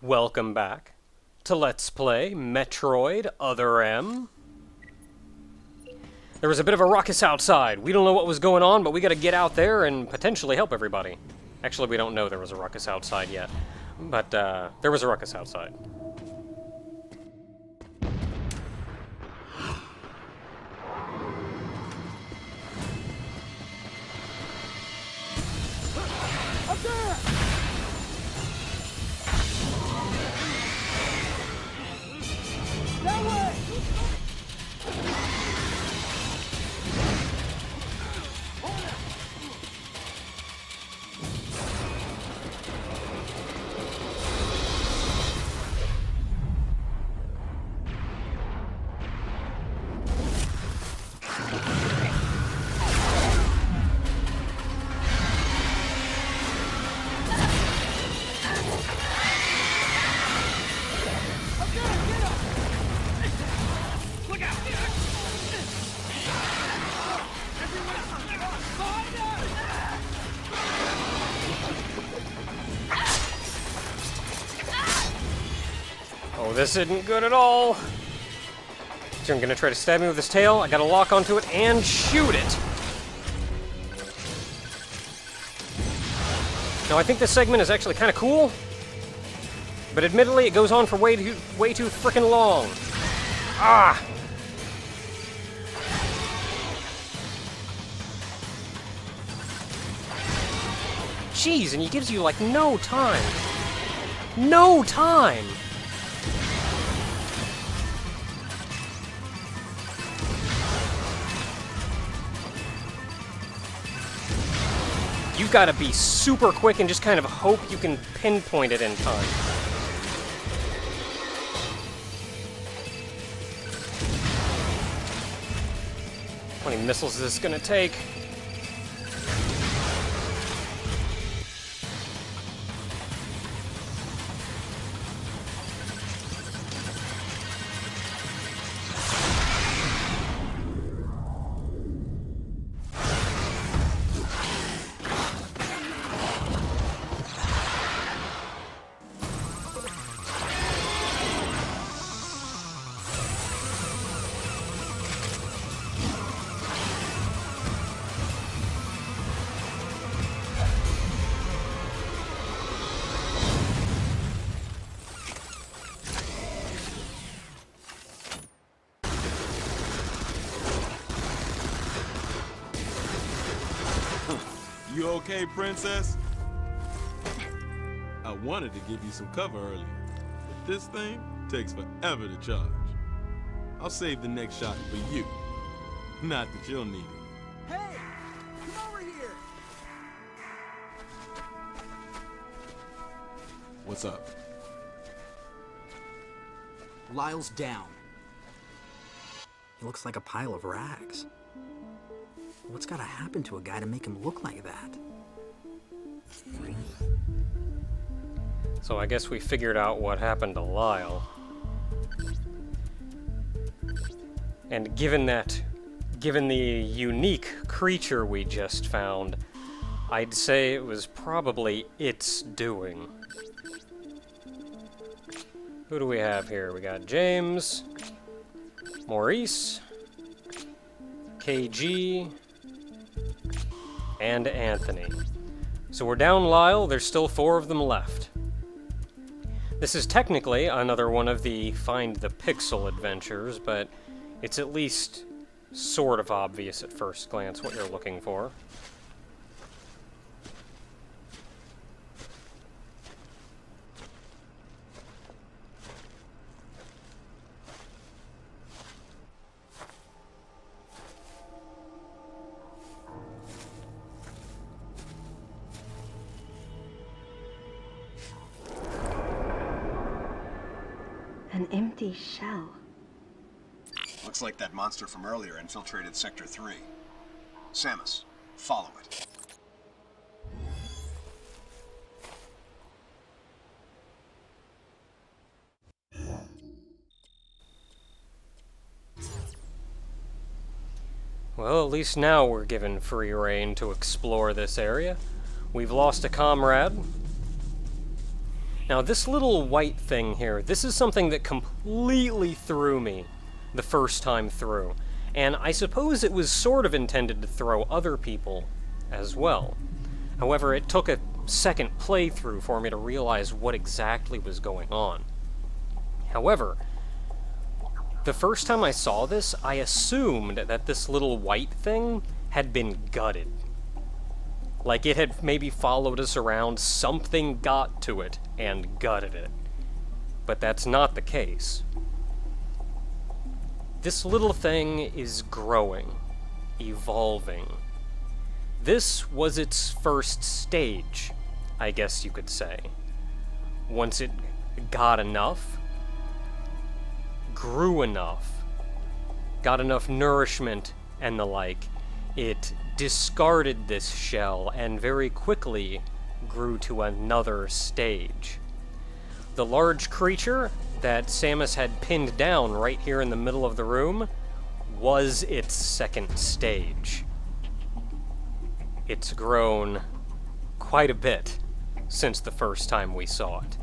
Welcome back to Let's Play Metroid Other M. There was a bit of a ruckus outside. We don't know what was going on, but we gotta get out there and potentially help everybody. Actually, we don't know there was a ruckus outside yet, but there was a ruckus outside. Up there! That way! Oh, this isn't good at all. So I'm gonna try to stab me with his tail. I gotta lock onto it and shoot it. Now, I think this segment is actually kind of cool, but admittedly, it goes on for way too frickin' long. Ah! Jeez, and he gives you, like, no time. No time! You've got to be super quick and just kind of hope you can pinpoint it in time. How many missiles is this going to take? You okay, princess? I wanted to give you some cover earlier, but this thing takes forever to charge. I'll save the next shot for you. Not that you'll need it. Hey! Come over here! What's up? Lyle's down. He looks like a pile of rags. What's gotta happen to a guy to make him look like that? So I guess we figured out what happened to Lyle. And given the unique creature we just found, I'd say it was probably its doing. Who do we have here? We got James, Maurice, KG, and Anthony. So we're down Lyle, there's still 4 of them left. This is technically another one of the Find the Pixel adventures, but it's at least sort of obvious at first glance what you're looking for. An empty shell. Looks like that monster from earlier infiltrated Sector 3. Samus, follow it. Well, at least now we're given free rein to explore this area. We've lost a comrade. Now, this little white thing here, this is something that completely threw me the first time through. And I suppose it was sort of intended to throw other people as well. However, it took a second playthrough for me to realize what exactly was going on. However, the first time I saw this, I assumed that this little white thing had been gutted. Like it had maybe followed us around, something got to it and gutted it. But that's not the case. This little thing is growing, evolving. This was its first stage, I guess you could say. Once it got enough, grew enough, got enough nourishment and the like, it discarded this shell and very quickly grew to another stage. The large creature that Samus had pinned down right here in the middle of the room was its second stage. It's grown quite a bit since the first time we saw it.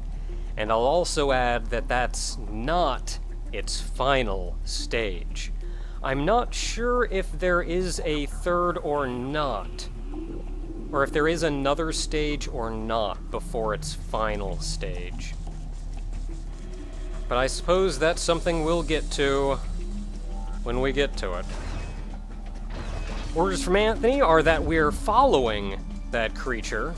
And I'll also add that that's not its final stage. I'm not sure if there is a third or not, or if there is another stage or not before its final stage. But I suppose that's something we'll get to when we get to it. Orders from Anthony are that we're following that creature.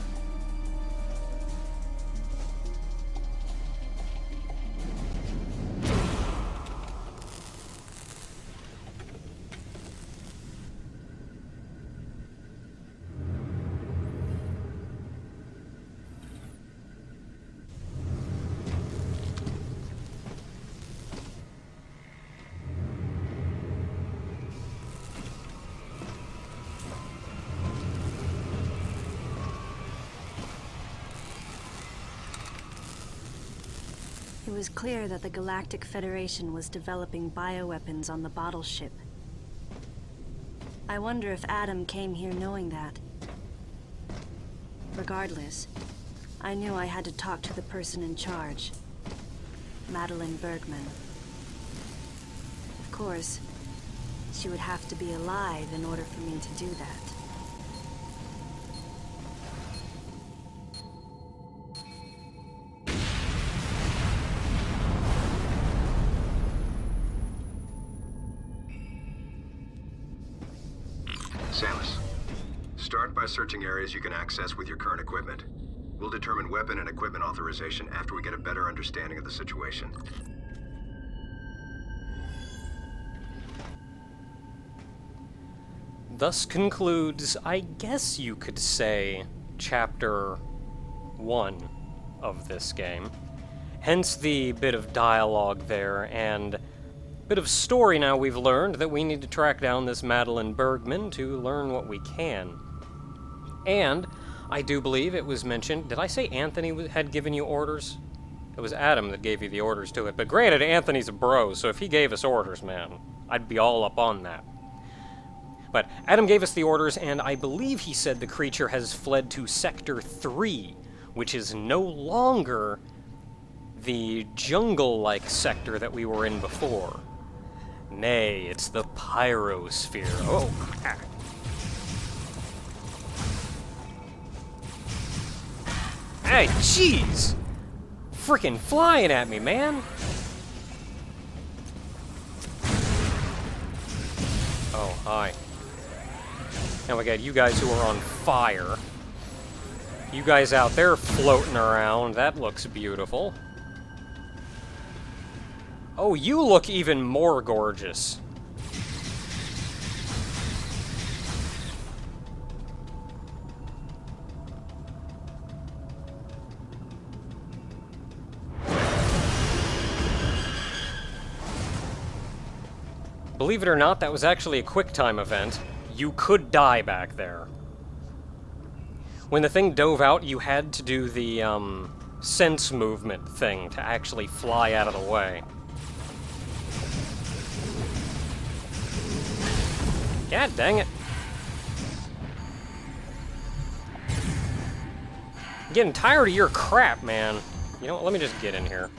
It was clear that the Galactic Federation was developing bioweapons on the bottle ship. I wonder if Adam came here knowing that. Regardless, I knew I had to talk to the person in charge, Madeline Bergman. Of course, she would have to be alive in order for me to do that. Samus, start by searching areas you can access with your current equipment. We'll determine weapon and equipment authorization after we get a better understanding of the situation. Thus concludes, I guess you could say, Chapter 1 of this game. Hence the bit of dialogue there, and bit of story now we've learned that we need to track down this Madeline Bergman to learn what we can. And I do believe it was mentioned, did I say Anthony had given you orders? It was Adam that gave you the orders to it, but granted, Anthony's a bro, so if he gave us orders, man, I'd be all up on that. But Adam gave us the orders, and I believe he said the creature has fled to Sector 3, which is no longer the jungle-like sector that we were in before. Nay, it's the pyrosphere. Oh, crap. Hey, jeez! Frickin' flying at me, man! Oh, hi. Now we got you guys who are on fire. You guys out there floating around. That looks beautiful. Oh, you look even more gorgeous. Believe it or not, that was actually a QuickTime event. You could die back there. When the thing dove out, you had to do the, sense movement thing to actually fly out of the way. God dang it. I'm getting tired of your crap, man. You know what? Let me just get in here.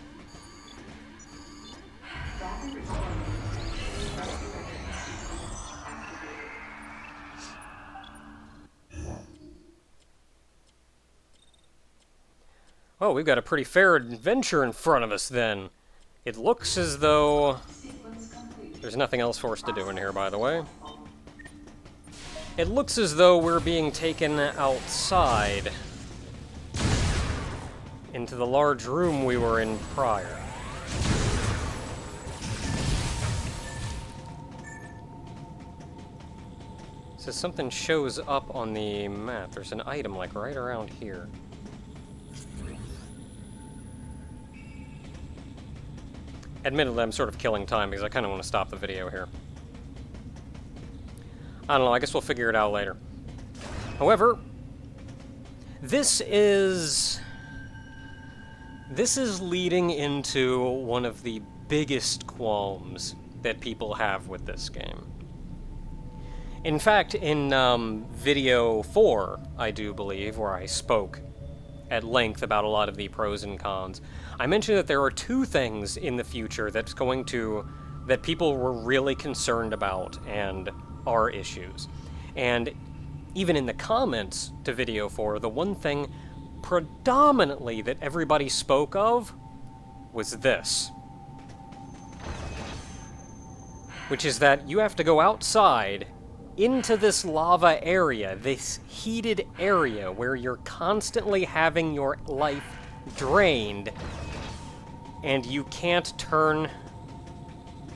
Oh, we've got a pretty fair adventure in front of us, then. It looks as though... There's nothing else for us to do in here, by the way. It looks as though we're being taken outside into the large room we were in prior. So something shows up on the map. There's an item, like, right around here. Admittedly, I'm sort of killing time because I kind of want to stop the video here. I don't know, I guess we'll figure it out later. However, this is leading into one of the biggest qualms that people have with this game. In fact, in video 4, I do believe, where I spoke at length about a lot of the pros and cons, I mentioned that there are two things in the future that people were really concerned about and are issues. And even in the comments to video 4, the one thing predominantly that everybody spoke of was this. Which is that you have to go outside into this lava area, this heated area where you're constantly having your life drained, and you can't turn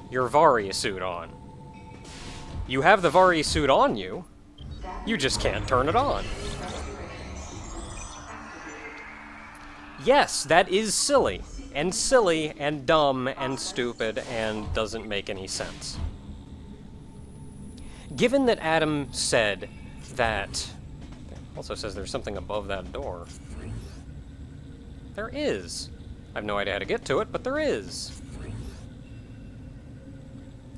your Varia suit on. You have the Varia suit on you, you just can't turn it on. Yes, that is silly and dumb and stupid and doesn't make any sense. Given that Adam said that... Also says there's something above that door. There is. I have no idea how to get to it, but there is.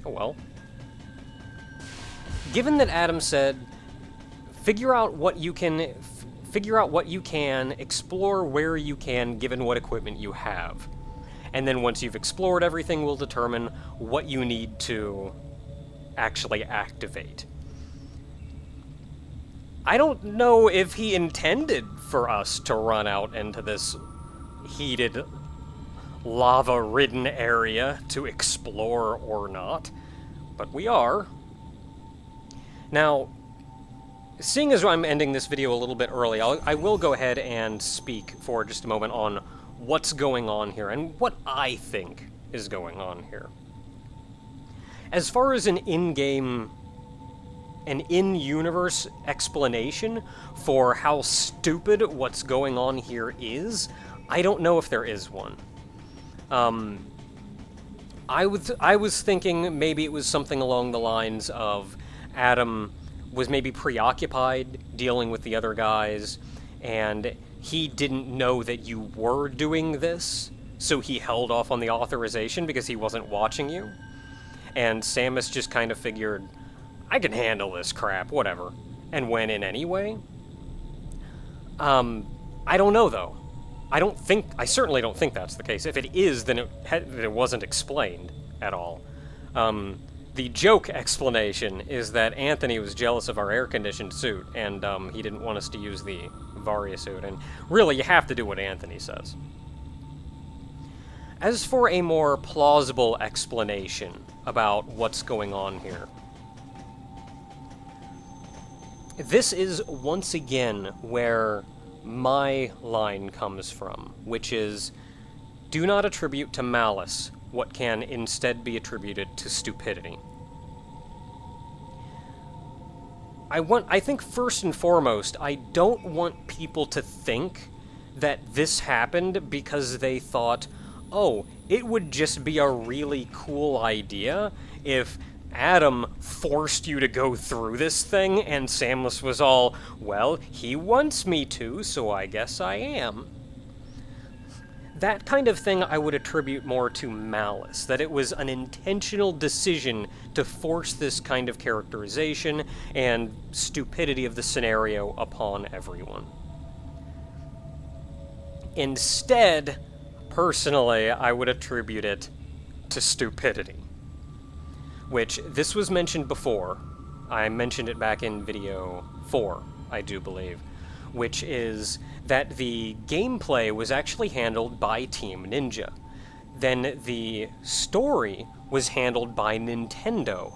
Oh well. Given that Adam said, figure out what you can, explore where you can, given what equipment you have. And then once you've explored everything, we'll determine what you need to actually activate. I don't know if he intended for us to run out into this heated, lava-ridden area to explore or not, but we are. Now, seeing as I'm ending this video a little bit early, I will go ahead and speak for just a moment on what's going on here and what I think is going on here. As far as an in-universe explanation for how stupid what's going on here is, I don't know if there is one. I was thinking maybe it was something along the lines of Adam was maybe preoccupied dealing with the other guys, and he didn't know that you were doing this, so he held off on the authorization because he wasn't watching you. And Samus just kind of figured, I can handle this crap, whatever, and went in anyway. I don't know, though. I certainly don't think that's the case. If it is, then it wasn't explained at all. The joke explanation is that Anthony was jealous of our air-conditioned suit, and he didn't want us to use the Varia suit, and really, you have to do what Anthony says. As for a more plausible explanation about what's going on here, this is once again where my line comes from, which is, do not attribute to malice what can instead be attributed to stupidity. I think first and foremost, I don't want people to think that this happened because they thought, oh, it would just be a really cool idea if Adam forced you to go through this thing, and Samus was all, well, he wants me to, so I guess I am. That kind of thing I would attribute more to malice, that it was an intentional decision to force this kind of characterization and stupidity of the scenario upon everyone. Instead, Personally, I would attribute it to stupidity. Which, this was mentioned before. I mentioned it back in video 4, I do believe. Which is that the gameplay was actually handled by Team Ninja. Then the story was handled by Nintendo.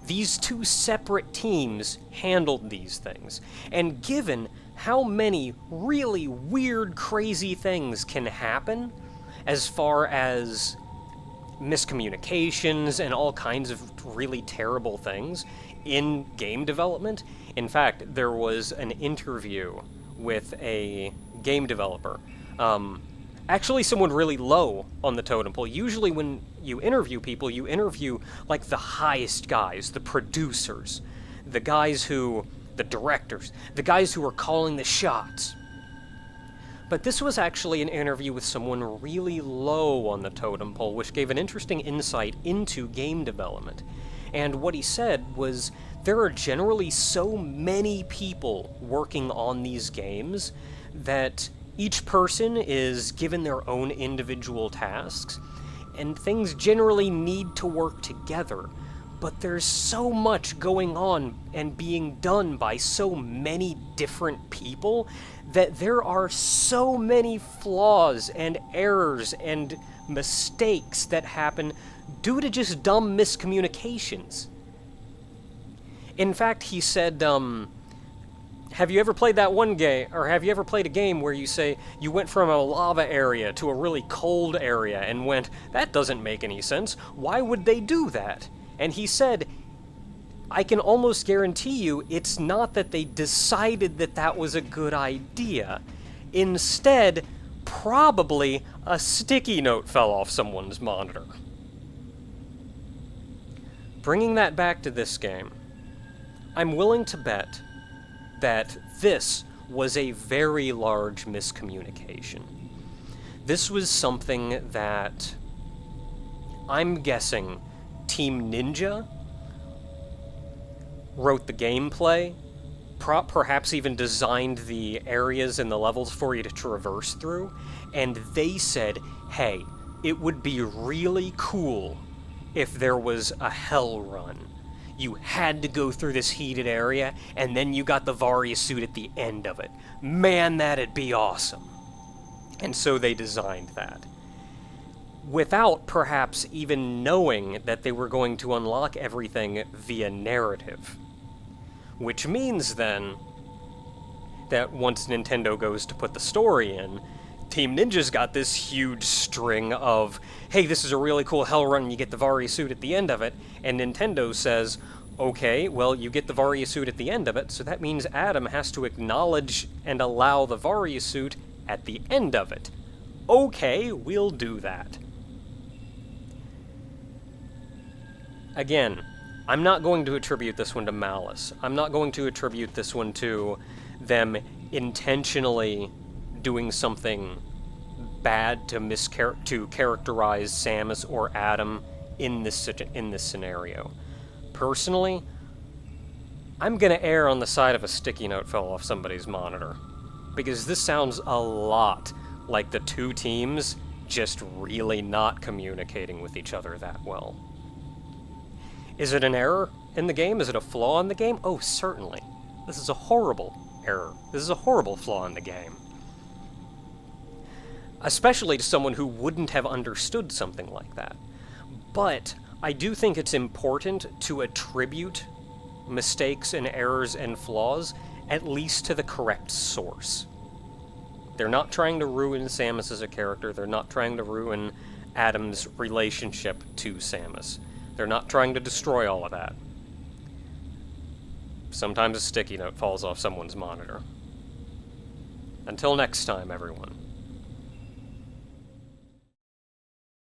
These two separate teams handled these things, and given how many really weird, crazy things can happen, as far as miscommunications and all kinds of really terrible things in game development. In fact, there was an interview with a game developer. Actually, someone really low on the totem pole. Usually when you interview people, you interview, like, the highest guys, the producers, the guys who... the directors, the guys who are calling the shots. But this was actually an interview with someone really low on the totem pole, which gave an interesting insight into game development. And what he said was, there are generally so many people working on these games that each person is given their own individual tasks, and things generally need to work together. But there's so much going on and being done by so many different people that there are so many flaws and errors and mistakes that happen due to just dumb miscommunications. In fact, he said, have you ever played that one game, or have you ever played a game where you say you went from a lava area to a really cold area and went, that doesn't make any sense, why would they do that? And he said, I can almost guarantee you it's not that they decided that that was a good idea. Instead, probably a sticky note fell off someone's monitor. Bringing that back to this game, I'm willing to bet that this was a very large miscommunication. This was something that I'm guessing Team Ninja wrote the gameplay, perhaps even designed the areas and the levels for you to traverse through, and they said, hey, it would be really cool if there was a hell run. You had to go through this heated area, and then you got the Varia suit at the end of it. Man, that'd be awesome. And so they designed that, without perhaps even knowing that they were going to unlock everything via narrative. Which means, then, that once Nintendo goes to put the story in, Team Ninja's got this huge string of, hey, this is a really cool hell run, and you get the Varia suit at the end of it, and Nintendo says, okay, well, you get the Varia suit at the end of it, so that means Adam has to acknowledge and allow the Varia suit at the end of it. Okay, we'll do that. Again, I'm not going to attribute this one to malice. I'm not going to attribute this one to them intentionally doing something bad to characterize Samus or Adam in this scenario. Personally, I'm gonna err on the side of a sticky note fell off somebody's monitor, because this sounds a lot like the two teams just really not communicating with each other that well. Is it an error in the game? Is it a flaw in the game? Oh, certainly. This is a horrible error. This is a horrible flaw in the game. Especially to someone who wouldn't have understood something like that. But I do think it's important to attribute mistakes and errors and flaws at least to the correct source. They're not trying to ruin Samus as a character. They're not trying to ruin Adam's relationship to Samus. They're not trying to destroy all of that. Sometimes a sticky note falls off someone's monitor. Until next time, everyone.